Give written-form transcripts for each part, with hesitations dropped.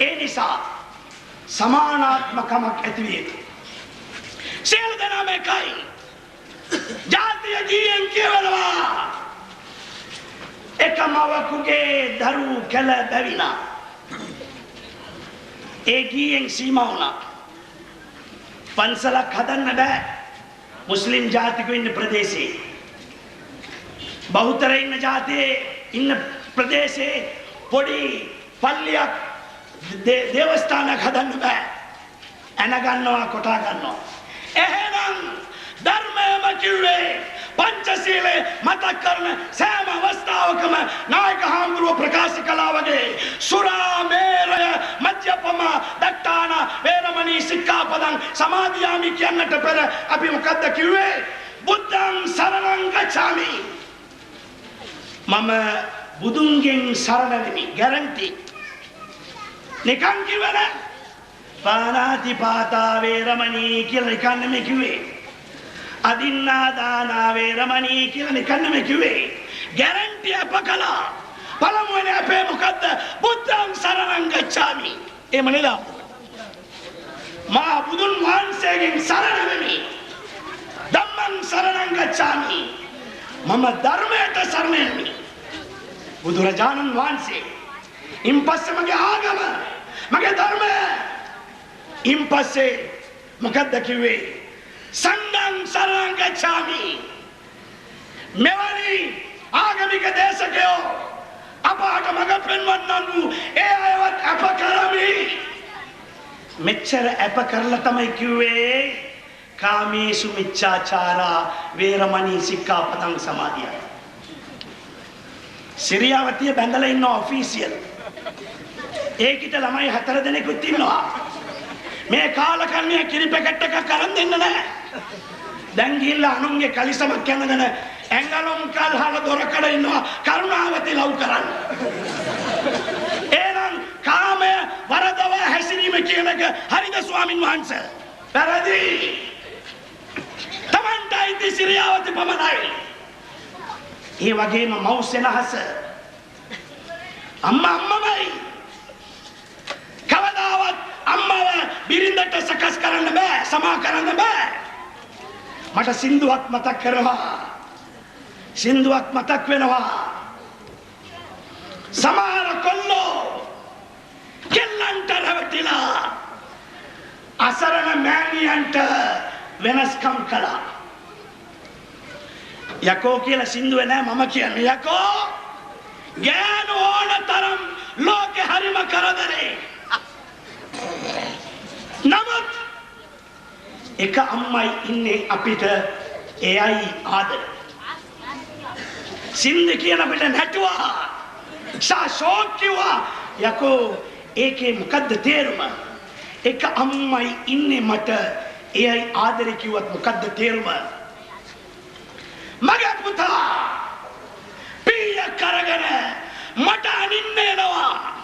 ඒ නිසා සමානාත්මකමක් ඇති වේ. සියලු දෙනාම එකයි. ජාතිය ගීයෙන් කියවනවා. එකමවකුගේ දරු කැල බැවිනා. ඒ ගීයෙන් සීමා වුණා. පන්සලක් හදන්න බෑ මුස්ලිම් ජාතිකයෝ ඉන්න ප්‍රදේශේ. බහුතර ඉන්න ජාතියේ ඉන්න ප්‍රදේශේ පොඩි පල්ලියක් දේවස්ථානයක් හදන්න බෑ. ඇන ගන්නවා කොටා ගන්නවා. එහෙනම් ධර්මයම කිව්වේ පංචශීලයේ මතක් කරන සෑම අවස්ථාවකම නායක හාමුදුරුවෝ ප්‍රකාශ කළා වගේ සුරා මේරය මජ්ජපම දට්ඨාන වේරමණී සික්ඛාපදං සමාදියාමි කියන්නට පෙර අපි මොකද්ද කිව්වේ? බුද්ධං සරණං ගච්ඡාමි. මම බුදුන්ගෙන් සරණ වෙමි. ගැරන්ටි. නිකන් කිව්වේ නෑ. පාණාති පාතා වේරමණී කියලා නිකන් නෙමෙයි කිව්වේ. අදින්නා දානා වේරමණී කියලා නිකන් නෙමෙයි කිව්වේ. ගැරන්ටි අප කළා. පළමුවෙනි අපේ මොකද්ද? බුද්ධං සරණං ගච්ඡාමි. එහෙම නේද? මා බුදුන් වහන්සේගෙන් සරණ වෙමි. ධම්මං සරණං ගච්ඡාමි. මම ධර්මයට සරණ වෙමි. බුදුරජාණන් වහන්සේ. ඉන්පස්සේ මගේ ආගම, මගේ ධර්මය. ඉන්පස්සේ මොකද්ද කිව්වේ? සංඝං සරණං ගච්ඡාමි. මෙවැනි ආගමික දේශකයෝ අපට මඟ පෙන්වන්නු ඒ අයවත් අප කරමි. මෙච්චර අප කරලා තමයි කිව්වේ කාමීසු මිච්ඡාචාරා වේරමණී සික්ඛාපදං සමාදියා. සිරියාවතිය බැඳලා ඉන්න ඔෆිසියල්. ඒකිට ළමයි 4 දෙනෙකුත් ඉන්නවා. මේ කාලකන්ණිය කිරි පැකට් එකක් අරන් දෙන්න නැහැ. දැන් ගිහිල්ලා අනුන්ගේ කලිසමක් යනගෙන ඇඟලුම් කල්හල දොරකඩ ඉන්නවා කරුණාවති ලව් කරන්න. එහෙනම් කාමය වරදව හැසිරීම කියන එක හරිද ස්වාමින් වහන්සේ? වැරදි. තමන්ටයි දිසිරියාවති පමණයි. ඒ වගේම මෞසෙනහස අම්මයි. කවදාවත් අම්මව බිරිඳට සකස් කරන්න බෑ, සමා කරන්න බෑ. මට සින්දුවක් මතක් කරනවා. සින්දුවක් මතක් වෙනවා. සමහර කොල්ලෝ කෙල්ලන්ට රැවටිලා අසරණ මෑණියන්ට වෙනස්කම් කළා. යකෝ කියලා සින්දුවේ නෑ මම කියන්නේ. යකෝ ගෑනු ඕන තරම් ලෝකෙ හරිම කරදරේ. නමුත් එක අම්මයි ඉන්නේ අපිට එයයි ආදර. සින්ද කියන අපිට නැටුවා. ශාසෝක් කිව්වා. යකෝ ඒකේ මොකද්ද තේරුම? එක අම්මයි ඉන්නේ මට එයයි ආදරේ කිව්වත් මොකද්ද තේරුම? මගේ පුතා පීය කරගෙන මට අනින්න එනවා.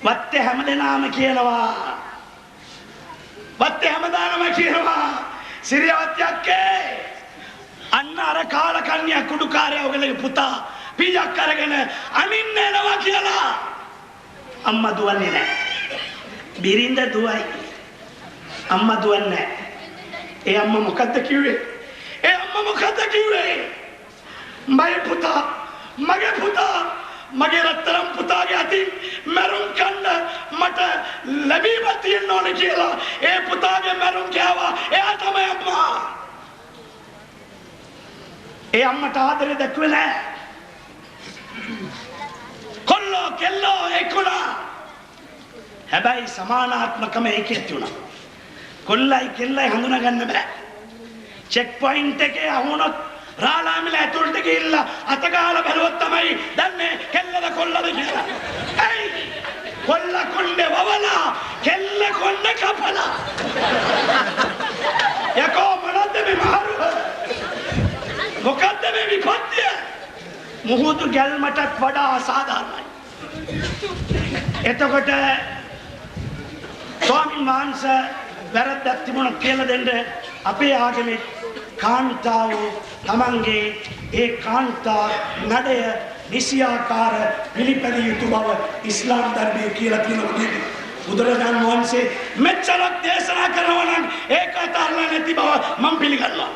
වත්තේ හැමදෙනාම කියනවා. වත්තේ හැමදාම කියනවා. සිරියවත්යක්කේ අන්න අර කාලකන්‍යා කුඩුකාරයා ඔයගලගේ පුතා පීයක් අරගෙන අනින්න එනවා කියලා. අම්මා දුවන්නේ නැහැ. බිරිඳ දුවයි. අම්මා දුවන්නේ නැහැ. ඒ අම්මා මොකද්ද කිව්වේ? මගේ පුතා මගේ රත්තරන් පුතාගේ අතින් මරුන් කන්න මට ලැබීම තියෙන්න ඕනේ කියලා ඒ පුතාගේ මරුන් කෑවා. එයා තමයි අම්මා. ඒ අම්මට ආදරේ දැක්ුවේ නැහැ. කොල්ලෝ කෙල්ලෝ එක්ුණා. හැබැයි සමානාත්මකම ඒකේ තියුණා. කොල්ලයි කෙල්ලයි හඳුනා ගන්න බෑ. චෙක් පොයින්ට් එකේ අහුනොත් රාලාමිල ඇතුළට ගිහිල්ලා අත ගහලා බැලුවොත් තමයි දන්නේ කෙල්ලද කොල්ලද කියලා. ඇයි? කොල්ල කොණ්ඩේ වවලා කෙල්ල කොණ්ඩේ කපලා. යකෝ මොනවද මේ මහරුව? මොකද්ද මේ විපත්‍ය? මුහුදු ගැල්මටත් වඩා අසාධාරණයි. එතකොට ස්වාමීන් වහන්සේ වැරද්දක් තිබුණා කියලා දෙන්න අපේ ආගමේ කාන්තාව තමන්ගේ ඒ කාන්තා නඩය නිසියාකාර පිළිපැදිය යුතු බව ඉස්ලාම් ධර්මයේ කියලා තියෙනවා. බුදුරජාණන් වහන්සේ මෙච්චරක් දේශනා කරනවා නම් ඒක අතහරින්න නැති බව මම පිළිගන්නවා.